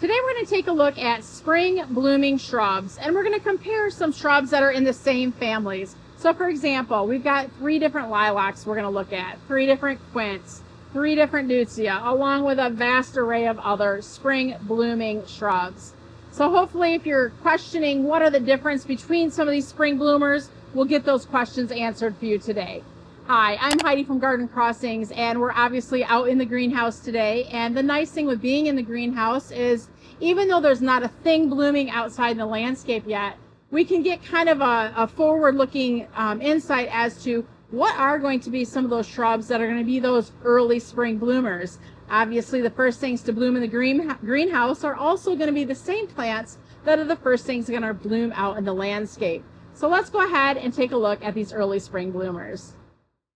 Today we're going to take a look at spring blooming shrubs, and we're going to compare some shrubs that are in the same families. So for example, we've got 3 different lilacs we're going to look at, 3 different quints, 3 different Deutzia, along with a vast array of other spring blooming shrubs. So hopefully if you're questioning what are the difference between some of these spring bloomers, we'll get those questions answered for you today. Hi, I'm Heidi from Garden Crossings, and we're obviously out in the greenhouse today. And the nice thing with being in the greenhouse is even though there's not a thing blooming outside in the landscape yet, we can get kind of a forward-looking insight as to what are going to be some of those shrubs that are going to be those early spring bloomers. Obviously, the first things to bloom in the greenhouse are also going to be the same plants that are the first things going to bloom out in the landscape. So let's go ahead and take a look at these early spring bloomers.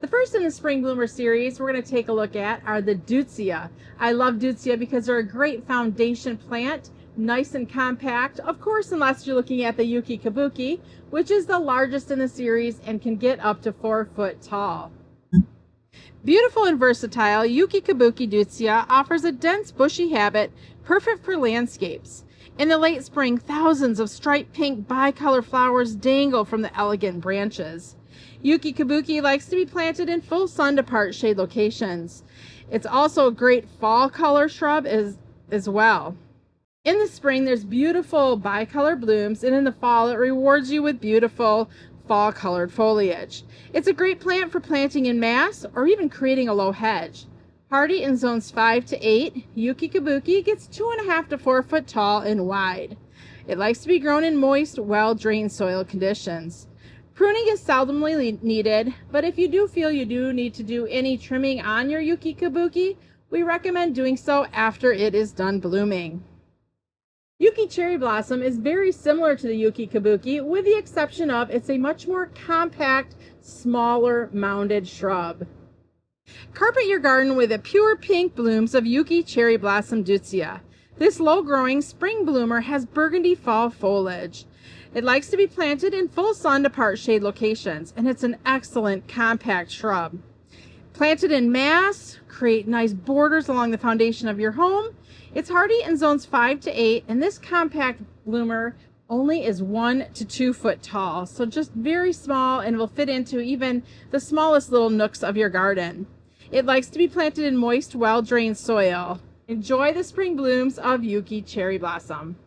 The first in the spring bloomer series we're going to take a look at are the Deutzia. I love Deutzia because they're a great foundation plant, nice and compact, of course unless you're looking at the YUKI KABUKI, which is the largest in the series and can get up to 4 foot tall. Beautiful and versatile, YUKI KABUKI Deutzia offers a dense bushy habit perfect for landscapes. In the late spring, thousands of striped pink bicolor flowers dangle from the elegant branches. YUKI KABUKI likes to be planted in full sun to part shade locations. It's also a great fall color shrub as well. In the spring, there's beautiful bicolor blooms, and in the fall, it rewards you with beautiful fall colored foliage. It's a great plant for planting in mass or even creating a low hedge. Hardy in zones 5 to 8, YUKI KABUKI gets 2.5 to 4 foot tall and wide. It likes to be grown in moist, well-drained soil conditions. Pruning is seldomly needed, but if you do feel you do need to do any trimming on your YUKI KABUKI, we recommend doing so after it is done blooming. YUKI Cherry Blossom is very similar to the YUKI KABUKI, with the exception of it's a much more compact, smaller mounded shrub. Carpet your garden with the pure pink blooms of YUKI Cherry Blossom Deutzia. This low-growing spring bloomer has burgundy fall foliage. It likes to be planted in full sun to part shade locations, and it's an excellent compact shrub. Planted in mass, create nice borders along the foundation of your home. It's hardy in zones 5 to 8, and this compact bloomer only is 1 to 2 foot tall, so just very small and will fit into even the smallest little nooks of your garden. It likes to be planted in moist, well-drained soil. Enjoy the spring blooms of YUKI Cherry Blossom.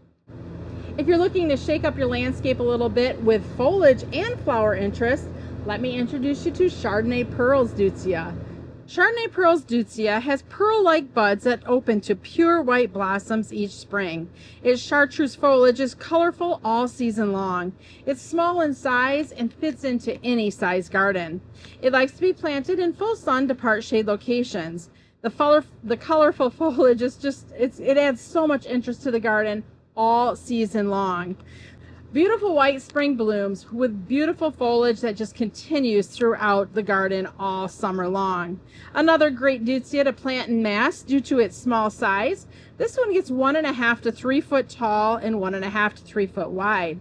If you're looking to shake up your landscape a little bit with foliage and flower interest, let me introduce you to Chardonnay Pearls Deutzia. Chardonnay Pearls Deutzia has pearl-like buds that open to pure white blossoms each spring. Its chartreuse foliage is colorful all season long. It's small in size and fits into any size garden. It likes to be planted in full sun to part shade locations. The colorful foliage is it adds so much interest to the garden all season long. Beautiful white spring blooms with beautiful foliage that just continues throughout the garden all summer long. Another great Deutzia to plant in mass due to its small size. This one gets 1.5 to 3 foot tall and 1.5 to 3 foot wide.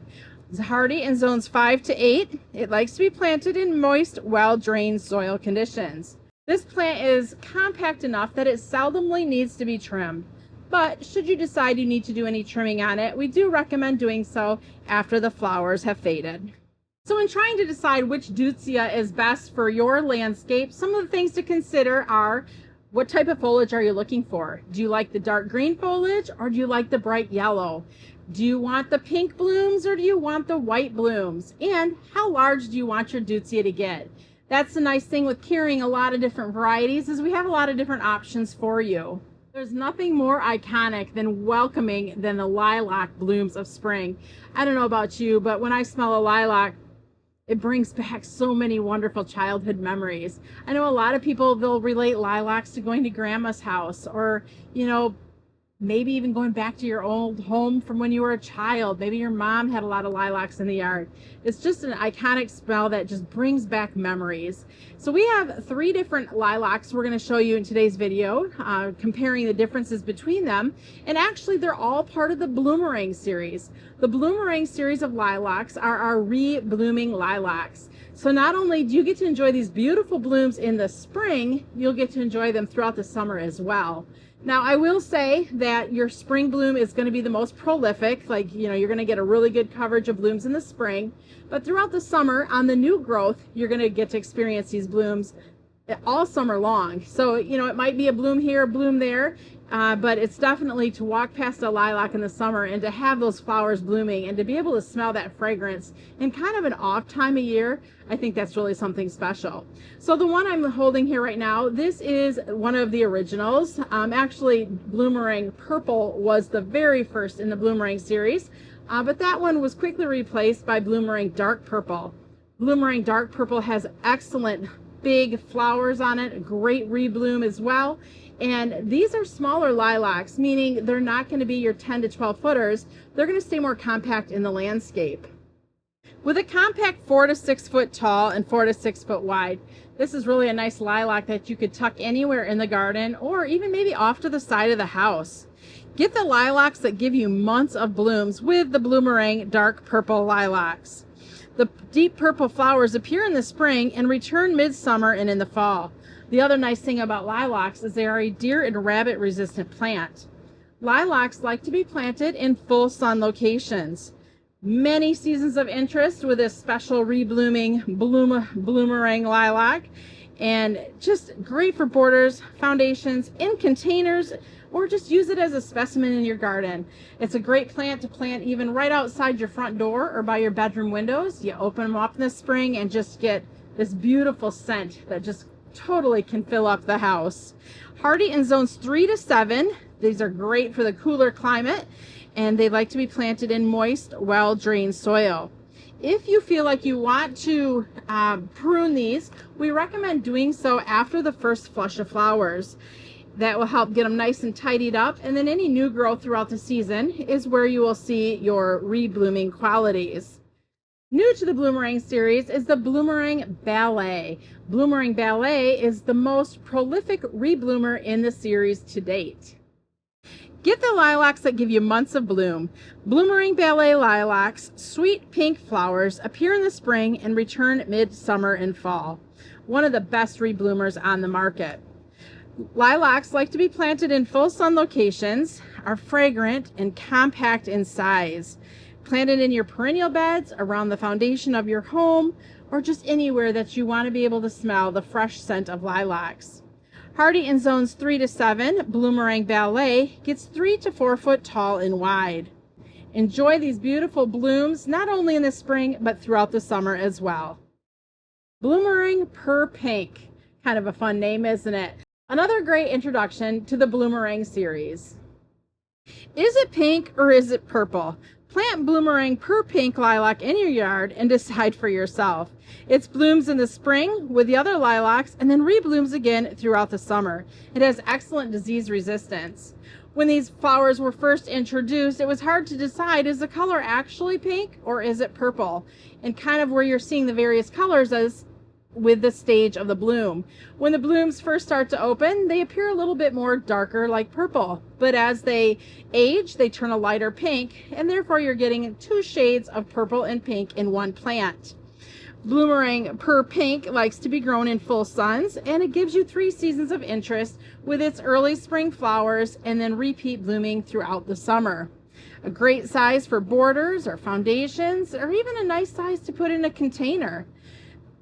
It's hardy in zones 5 to 8. It likes to be planted in moist, well-drained soil conditions. This plant is compact enough that it seldomly needs to be trimmed. But should you decide you need to do any trimming on it, we do recommend doing so after the flowers have faded. So in trying to decide which Deutzia is best for your landscape, some of the things to consider are: what type of foliage are you looking for? Do you like the dark green foliage, or do you like the bright yellow? Do you want the pink blooms, or do you want the white blooms? And how large do you want your Deutzia to get? That's the nice thing with carrying a lot of different varieties, is we have a lot of different options for you. There's nothing more iconic than welcoming than the lilac blooms of spring. I don't know about you, but when I smell a lilac, it brings back so many wonderful childhood memories. I know a lot of people, they'll relate lilacs to going to grandma's house, or, you know, maybe even going back to your old home from when you were a child. Maybe your mom had a lot of lilacs in the yard. It's just an iconic smell that just brings back memories. So we have 3 different lilacs we're going to show you in today's video, comparing the differences between them. And actually, they're all part of the Bloomerang series. The Bloomerang series of lilacs are our re-blooming lilacs. So not only do you get to enjoy these beautiful blooms in the spring, you'll get to enjoy them throughout the summer as well. Now, I will say that your spring bloom is going to be the most prolific. Like, you know, you're going to get a really good coverage of blooms in the spring. But throughout the summer, on the new growth, you're going to get to experience these blooms all summer long. So, you know, it might be a bloom here, a bloom there, but it's definitely to walk past a lilac in the summer and to have those flowers blooming and to be able to smell that fragrance in kind of an off time of year. I think that's really something special. So the one I'm holding here right now, this is one of the originals. Actually, Bloomerang Purple was the very first in the Bloomerang series, but that one was quickly replaced by Bloomerang Dark Purple. Bloomerang Dark Purple has excellent big flowers on it, great rebloom as well. And these are smaller lilacs, meaning they're not going to be your 10 to 12 footers. They're going to stay more compact in the landscape. With a compact 4 to 6 foot tall and 4 to 6 foot wide, this is really a nice lilac that you could tuck anywhere in the garden or even maybe off to the side of the house. Get the lilacs that give you months of blooms with the Bloomerang Dark Purple lilacs. The deep purple flowers appear in the spring and return midsummer and in the fall. The other nice thing about lilacs is they are a deer and rabbit resistant plant. Lilacs like to be planted in full sun locations. Many seasons of interest with this special reblooming Bloomerang lilac, and just great for borders, foundations, in containers, or just use it as a specimen in your garden. It's a great plant to plant even right outside your front door or by your bedroom windows. You open them up in the spring and just get this beautiful scent that just totally can fill up the house. Hardy in zones 3 to 7. These are great for the cooler climate, and they like to be planted in moist, well-drained soil. If you feel like you want to prune these, we recommend doing so after the first flush of flowers. That will help get them nice and tidied up, and then any new growth throughout the season is where you will see your reblooming qualities. New to the Bloomerang series is the Bloomerang Ballet. Bloomerang Ballet is the most prolific rebloomer in the series to date. Get the lilacs that give you months of bloom. Bloomerang Ballet lilacs, sweet pink flowers, appear in the spring and return midsummer and fall. One of the best rebloomers on the market. Lilacs like to be planted in full sun locations, are fragrant and compact in size. Planted in your perennial beds, around the foundation of your home, or just anywhere that you want to be able to smell the fresh scent of lilacs. Hardy in zones 3 to 7, Bloomerang Ballet gets 3 to 4 foot tall and wide. Enjoy these beautiful blooms not only in the spring but throughout the summer as well. Bloomerang PURPINK. Kind of a fun name, isn't it? Another great introduction to the Bloomerang series. Is it pink or is it purple? Plant Bloomerang PURPINK lilac in your yard and decide for yourself. It blooms in the spring with the other lilacs and then reblooms again throughout the summer. It has excellent disease resistance. When these flowers were first introduced, it was hard to decide, is the color actually pink or is it purple? And kind of where you're seeing the various colors as with the stage of the bloom. When the blooms first start to open, they appear a little bit more darker like purple, but as they age, they turn a lighter pink, and therefore you're getting 2 shades of purple and pink in one plant. Bloomerang PURPINK likes to be grown in full suns, and it gives you 3 seasons of interest with its early spring flowers and then repeat blooming throughout the summer. A great size for borders or foundations, or even a nice size to put in a container.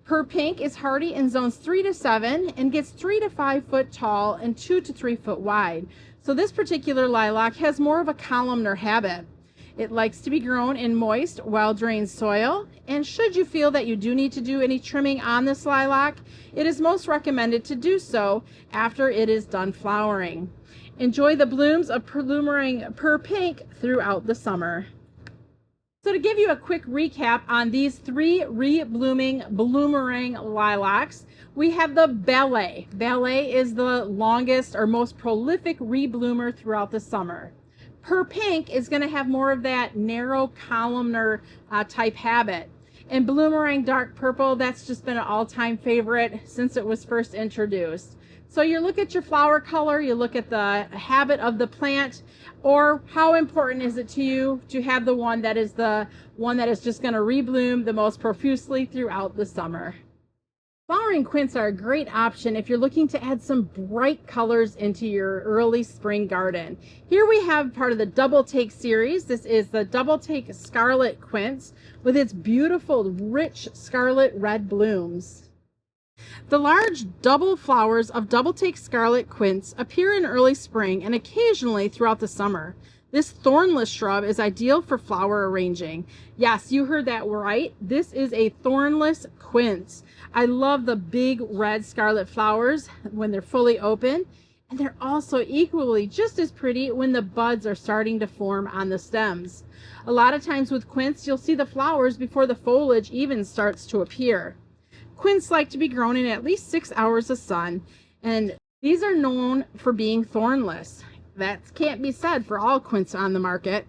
PURPINK is hardy in zones 3 to 7 and gets 3 to 5 foot tall and 2 to 3 foot wide. So this particular lilac has more of a columnar habit. It likes to be grown in moist, well-drained soil, and should you feel that you do need to do any trimming on this lilac, it is most recommended to do so after it is done flowering. Enjoy the blooms of Bloomerang PURPINK throughout the summer. So to give you a quick recap on these 3 reblooming Bloomerang lilacs, we have the Ballet. Ballet is the longest or most prolific rebloomer throughout the summer. PURPINK is going to have more of that narrow columnar type habit. And Bloomerang Dark Purple, that's just been an all-time favorite since it was first introduced. So you look at your flower color, you look at the habit of the plant, or how important is it to you to have the one that is just going to rebloom the most profusely throughout the summer. Flowering quints are a great option if you're looking to add some bright colors into your early spring garden. Here we have part of the Double Take series. This is the Double Take Scarlet Quince with its beautiful, rich scarlet red blooms. The large double flowers of Double Take Scarlet Quince appear in early spring and occasionally throughout the summer. This thornless shrub is ideal for flower arranging. Yes, you heard that right. This is a thornless quince. I love the big red scarlet flowers when they're fully open, and they're also equally just as pretty when the buds are starting to form on the stems. A lot of times with quince, you'll see the flowers before the foliage even starts to appear. Quince like to be grown in at least 6 hours of sun, and these are known for being thornless. That can't be said for all quince on the market.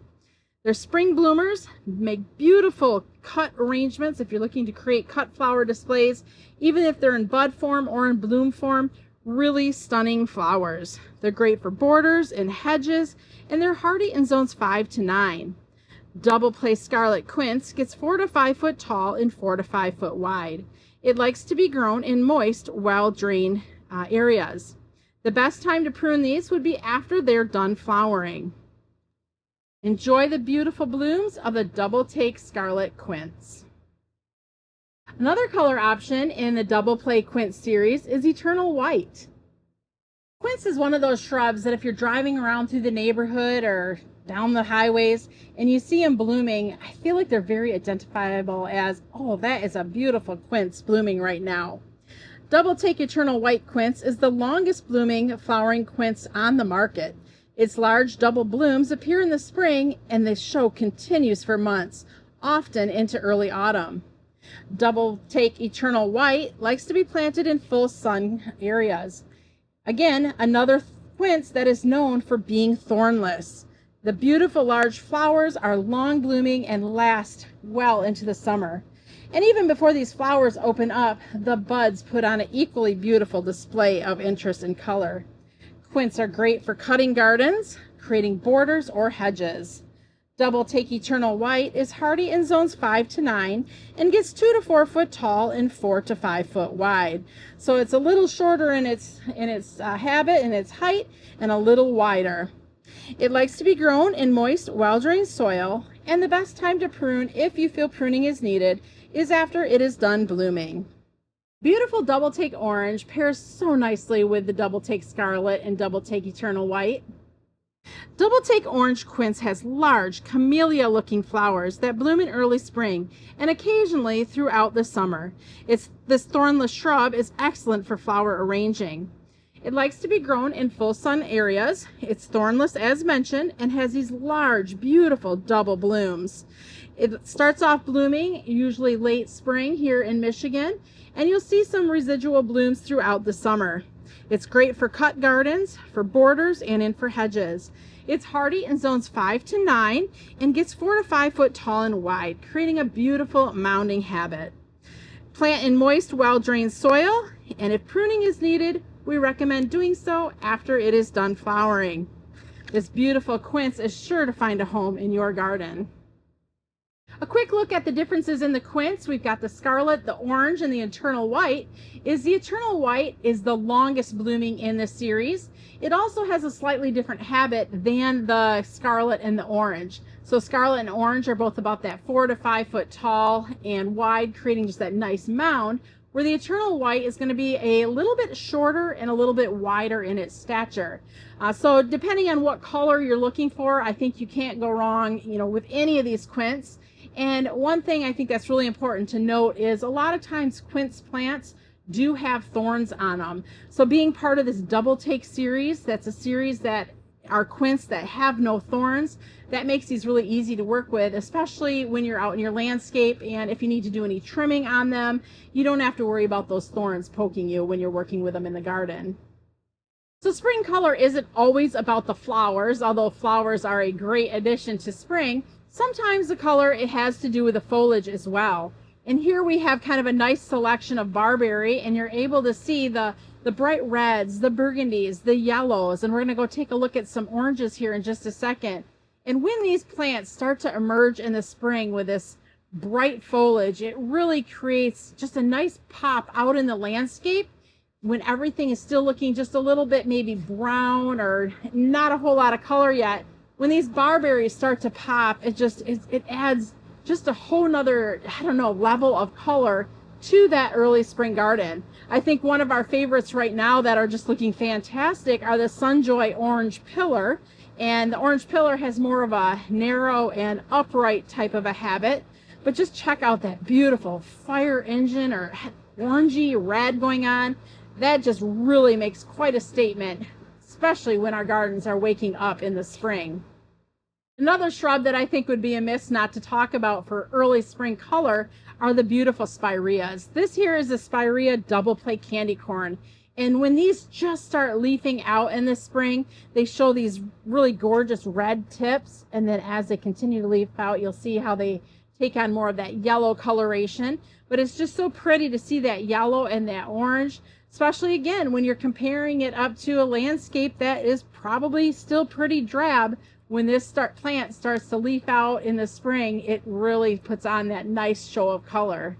They're spring bloomers, make beautiful cut arrangements if you're looking to create cut flower displays, even if they're in bud form or in bloom form. Really stunning flowers. They're great for borders and hedges, and they're hardy in zones 5 to 9. Double Play Scarlet Quince gets 4 to 5 foot tall and 4 to 5 foot wide. It likes to be grown in moist, well-drained areas. The best time to prune these would be after they're done flowering. Enjoy the beautiful blooms of the Double Take Scarlet Quince. Another color option in the Double Play Quince series is Eternal White. Quince is one of those shrubs that if you're driving around through the neighborhood or down the highways and you see them blooming, I feel like they're very identifiable as, oh, that is a beautiful quince blooming right now. Double Take Eternal White Quince is the longest blooming flowering quince on the market. Its large double blooms appear in the spring and the show continues for months, often into early autumn. Double Take Eternal White likes to be planted in full sun areas. Again, another quince that is known for being thornless. The beautiful large flowers are long blooming and last well into the summer. And even before these flowers open up, the buds put on an equally beautiful display of interest and color. Quince are great for cutting gardens, creating borders, or hedges. Double Take Eternal White is hardy in zones 5 to 9 and gets 2 to 4 foot tall and 4 to 5 foot wide. So it's a little shorter in its habit and its height, and a little wider. It likes to be grown in moist, well-drained soil, and the best time to prune, if you feel pruning is needed, is after it is done blooming. Beautiful Double Take Orange pairs so nicely with the Double Take Scarlet and Double Take Eternal White. Double Take Orange Quince has large, camellia-looking flowers that bloom in early spring and occasionally throughout the summer. This thornless shrub is excellent for flower arranging. It likes to be grown in full sun areas. It's thornless as mentioned and has these large, beautiful double blooms. It starts off blooming usually late spring here in Michigan, and you'll see some residual blooms throughout the summer. It's great for cut gardens, for borders, and in for hedges. It's hardy in zones 5 to 9 and gets 4 to 5 foot tall and wide, creating a beautiful mounding habit. Plant in moist, well-drained soil, and if pruning is needed, we recommend doing so after it is done flowering. This beautiful quince is sure to find a home in your garden. A quick look at the differences in the quince. We've got the scarlet, the orange, and the eternal white. The eternal white is the longest blooming in this series. It also has a slightly different habit than the scarlet and the orange. So scarlet and orange are both about that 4 to 5 foot tall and wide, creating just that nice mound, where the eternal white is going to be a little bit shorter and a little bit wider in its stature. So depending on what color you're looking for, I think you can't go wrong, with any of these quince. And one thing I think that's really important to note is a lot of times quince plants do have thorns on them. So being part of this Double Take series, that's a series that are quince that have no thorns, that makes these really easy to work with, especially when you're out in your landscape, and if you need to do any trimming on them, you don't have to worry about those thorns poking you when you're working with them in the garden. So spring color isn't always about the flowers, although flowers are a great addition to spring. Sometimes the color, it has to do with the foliage as well. And here we have kind of a nice selection of barberry, and you're able to see the bright reds, the burgundies, the yellows, and we're going to go take a look at some oranges here in just a second. And when these plants start to emerge in the spring with this bright foliage. It really creates just a nice pop out in the landscape when everything is still looking just a little bit maybe brown or not a whole lot of color yet. When these barberries start to pop, it adds just a whole nother, I don't know, level of color to that early spring garden. I think one of our favorites right now that are just looking fantastic are the Sunjoy Orange Pillar. And the Orange Pillar has more of a narrow and upright type of a habit. But just check out that beautiful fire engine or orangey red going on. That just really makes quite a statement, especially when our gardens are waking up in the spring. Another shrub that I think would be amiss not to talk about for early spring color are the beautiful Spireas. This here is a Spiraea double play candy corn. And when these just start leafing out in the spring, they show these really gorgeous red tips. And then as they continue to leaf out, you'll see how they take on more of that yellow coloration. But it's just so pretty to see that yellow and that orange, especially again, when you're comparing it up to a landscape that is probably still pretty drab. When this plant starts to leaf out in the spring, it really puts on that nice show of color.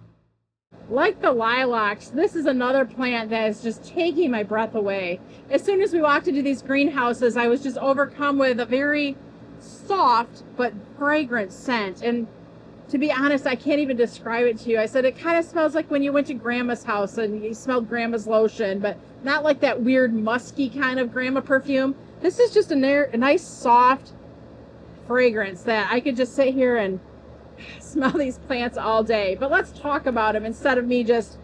Like the lilacs, this is another plant that is just taking my breath away. As soon as we walked into these greenhouses, I was just overcome with a very soft but fragrant scent. And to be honest, I can't even describe it to you. I said it kind of smells like when you went to grandma's house and you smelled grandma's lotion, but not like that weird musky kind of grandma perfume. This is just a nice soft fragrance that I could just sit here and smell these plants all day. But let's talk about them instead of me just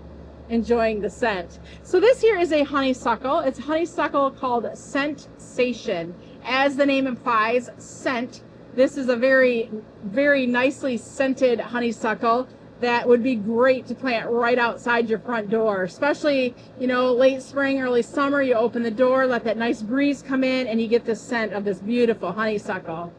enjoying the scent. So this here is a honeysuckle. It's a honeysuckle called Scentsation. As the name implies, scent. This is a very, very nicely scented honeysuckle that would be great to plant right outside your front door, especially, you know, late spring, early summer. You open the door, let that nice breeze come in, and you get the scent of this beautiful honeysuckle.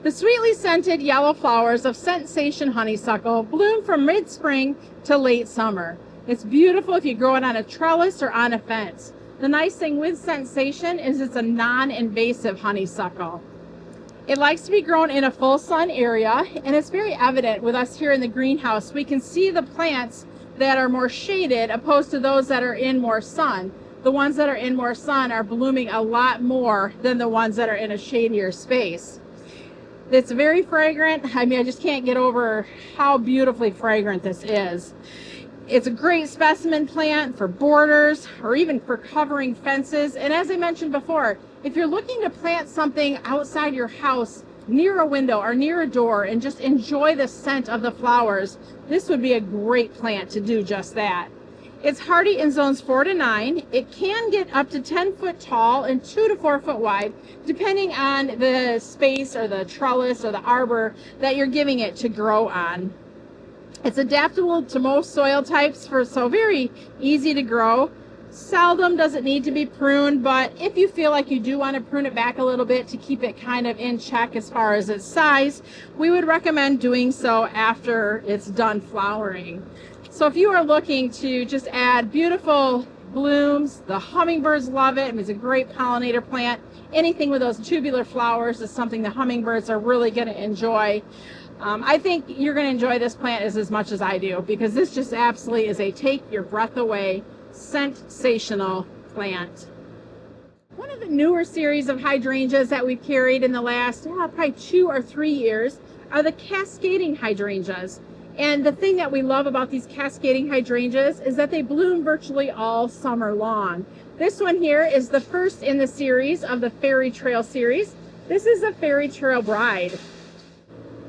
The sweetly scented yellow flowers of Scentsation honeysuckle bloom from mid-spring to late summer. It's beautiful if you grow it on a trellis or on a fence. The nice thing with Scentsation is it's a non-invasive honeysuckle. It likes to be grown in a full sun area, and it's very evident with us here in the greenhouse. We can see the plants that are more shaded opposed to those that are in more sun. The ones that are in more sun are blooming a lot more than the ones that are in a shadier space. It's very fragrant. I mean, I just can't get over how beautifully fragrant this is. It's a great specimen plant for borders or even for covering fences. And as I mentioned before, if you're looking to plant something outside your house near a window or near a door and just enjoy the scent of the flowers, this would be a great plant to do just that. It's hardy in zones 4 to 9. It can get up to 10 foot tall and 2 to 4 foot wide, depending on the space or the trellis or the arbor that you're giving it to grow on. It's adaptable to most soil types, so very easy to grow. Seldom does it need to be pruned, but if you feel like you do want to prune it back a little bit to keep it kind of in check as far as its size, we would recommend doing so after it's done flowering. So if you are looking to just add beautiful blooms, the hummingbirds love it. It's a great pollinator plant. Anything with those tubular flowers is something the hummingbirds are really going to enjoy. I think you're going to enjoy this plant as much as I do, because this just absolutely is a take your breath away, sensational plant. One of the newer series of hydrangeas that we've carried in the last probably 2 or 3 years are the cascading hydrangeas. And the thing that we love about these cascading hydrangeas is that they bloom virtually all summer long. This one here is the first in the series of the Fairytrail series. This is a Fairytrail Bride.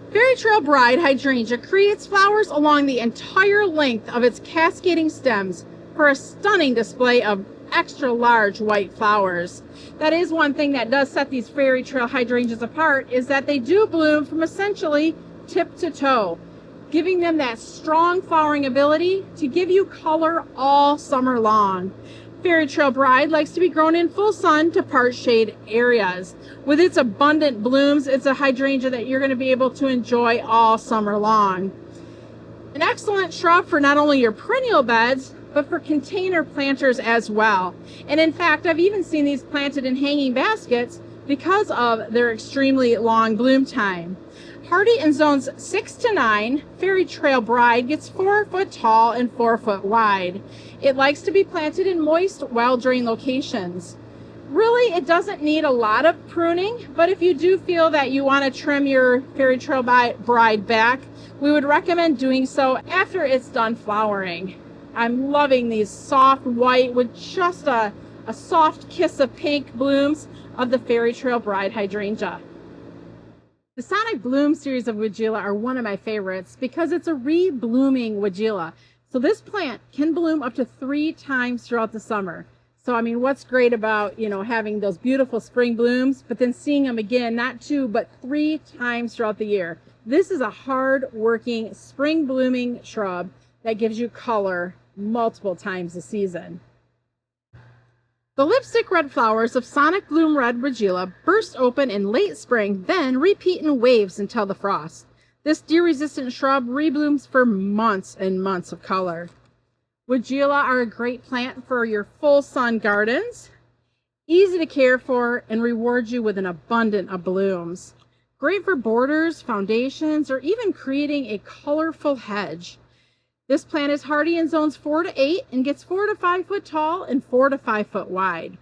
Fairytrail Bride hydrangea creates flowers along the entire length of its cascading stems for a stunning display of extra large white flowers. That is one thing that does set these Fairytrail hydrangeas apart, is that they do bloom from essentially tip to toe, giving them that strong flowering ability to give you color all summer long. Fairytrail Bride likes to be grown in full sun to part shade areas. With its abundant blooms, it's a hydrangea that you're going to be able to enjoy all summer long. An excellent shrub for not only your perennial beds, but for container planters as well. And in fact, I've even seen these planted in hanging baskets because of their extremely long bloom time. Hardy in zones 6 to 9, Fairytrail Bride gets 4 foot tall and 4 foot wide. It likes to be planted in moist, well-drained locations. Really, it doesn't need a lot of pruning, but if you do feel that you want to trim your Fairytrail Bride back, we would recommend doing so after it's done flowering. I'm loving these soft white with just a soft kiss of pink blooms of the Fairytrail Bride hydrangea. The Sonic Bloom series of Weigela are one of my favorites because it's a re-blooming Weigela. So this plant can bloom up to 3 times throughout the summer. So I mean, what's great about, having those beautiful spring blooms, but then seeing them again, not 2, but 3 times throughout the year. This is a hard-working spring blooming shrub that gives you color multiple times a season. The lipstick red flowers of Sonic Bloom Red Weigela burst open in late spring, then repeat in waves until the frost. This deer-resistant shrub reblooms for months and months of color. Weigela are a great plant for your full sun gardens, easy to care for, and reward you with an abundance of blooms. Great for borders, foundations, or even creating a colorful hedge. This plant is hardy in zones 4 to 8 and gets 4 to 5 foot tall and 4 to 5 foot wide.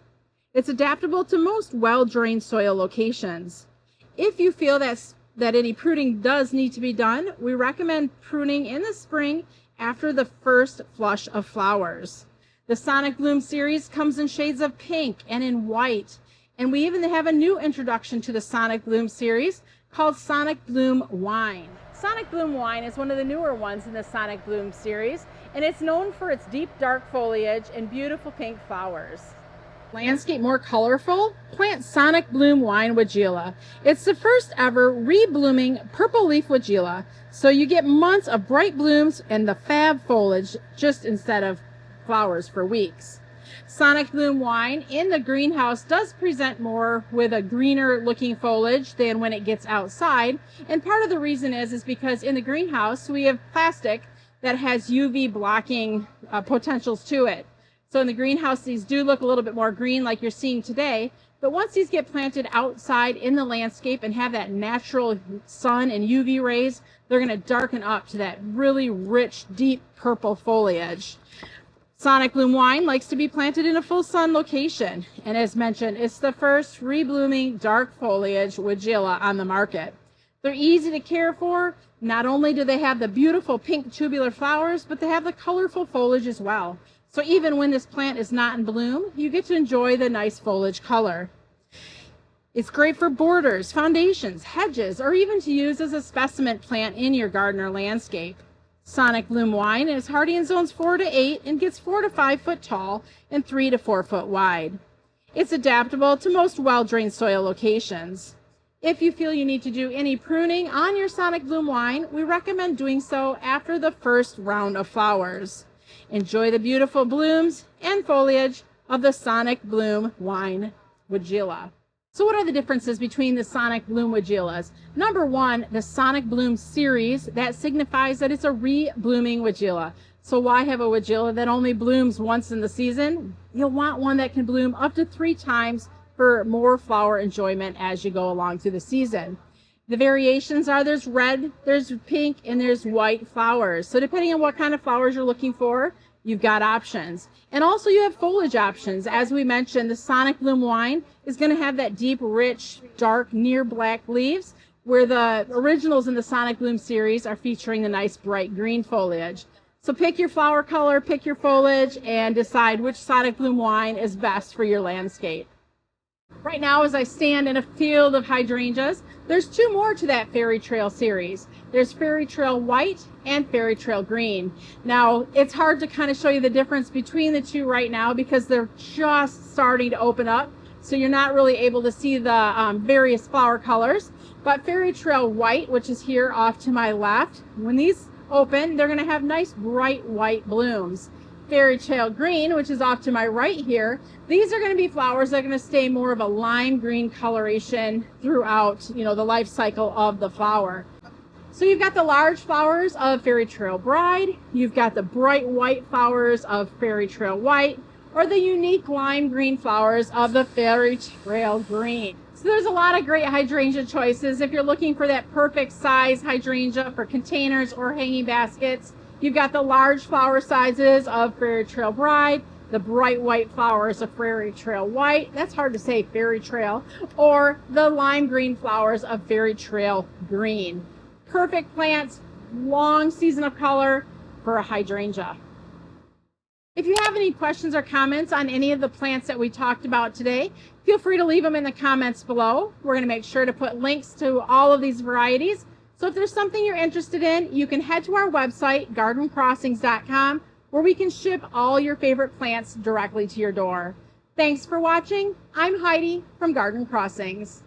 It's adaptable to most well-drained soil locations. If you feel that any pruning does need to be done, we recommend pruning in the spring after the first flush of flowers. The Sonic Bloom series comes in shades of pink and in white, and we even have a new introduction to the Sonic Bloom series called Sonic Bloom Wine. Sonic Bloom Wine is one of the newer ones in the Sonic Bloom series, and it's known for its deep dark foliage and beautiful pink flowers. Landscape more colorful? Plant Sonic Bloom Wine Weigela. It's the first ever re-blooming purple leaf Weigela, so you get months of bright blooms and the fab foliage just instead of flowers for weeks. Sonic Bloom Wine in the greenhouse does present more with a greener looking foliage than when it gets outside, and part of the reason is because in the greenhouse we have plastic that has UV blocking potentials to it. So in the greenhouse these do look a little bit more green like you're seeing today, but once these get planted outside in the landscape and have that natural sun and UV rays, they're going to darken up to that really rich deep purple foliage. Sonic Bloom Wine likes to be planted in a full sun location, and as mentioned, it's the first reblooming dark foliage Weigela on the market. They're easy to care for. Not only do they have the beautiful pink tubular flowers, but they have the colorful foliage as well. So even when this plant is not in bloom, you get to enjoy the nice foliage color. It's great for borders, foundations, hedges, or even to use as a specimen plant in your garden or landscape. Sonic Bloom Wine is hardy in zones 4 to 8 and gets 4 to 5 foot tall and 3 to 4 foot wide. It's adaptable to most well-drained soil locations. If you feel you need to do any pruning on your Sonic Bloom Wine, we recommend doing so after the first round of flowers. Enjoy the beautiful blooms and foliage of the Sonic Bloom Wine Weigela. So what are the differences between the Sonic Bloom Weigelas? Number one, the Sonic Bloom series, that signifies that it's a re-blooming Weigela. So why have a Weigela that only blooms once in the season? You'll want one that can bloom up to 3 times for more flower enjoyment as you go along through the season. The variations are there's red, there's pink, and there's white flowers. So depending on what kind of flowers you're looking for, you've got options. And also you have foliage options. As we mentioned, the Sonic Bloom Wine is going to have that deep, rich, dark, near black leaves, where the originals in the Sonic Bloom series are featuring the nice bright green foliage. So pick your flower color, pick your foliage, and decide which Sonic Bloom Wine is best for your landscape. Right now, as I stand in a field of hydrangeas, there's 2 more to that Fairytrail series. There's Fairytrail White and Fairytrail Green. Now, it's hard to kind of show you the difference between the 2 right now because they're just starting to open up, so you're not really able to see the various flower colors. But Fairytrail White, which is here off to my left, when these open, they're going to have nice bright white blooms. Fairytrail Green, which is off to my right here, these are going to be flowers that are going to stay more of a lime green coloration throughout, the life cycle of the flower. So you've got the large flowers of Fairytrail Bride, you've got the bright white flowers of Fairytrail White, or the unique lime green flowers of the Fairytrail Green. So there's a lot of great hydrangea choices. If you're looking for that perfect size hydrangea for containers or hanging baskets, you've got the large flower sizes of Fairytrail Bride, the bright white flowers of Fairytrail White, that's hard to say, Fairytrail, or the lime green flowers of Fairytrail Green. Perfect plants, long season of color for a hydrangea. If you have any questions or comments on any of the plants that we talked about today, feel free to leave them in the comments below. We're going to make sure to put links to all of these varieties. So if there's something you're interested in, you can head to our website, gardencrossings.com, where we can ship all your favorite plants directly to your door. Thanks for watching. I'm Heidi from Garden Crossings.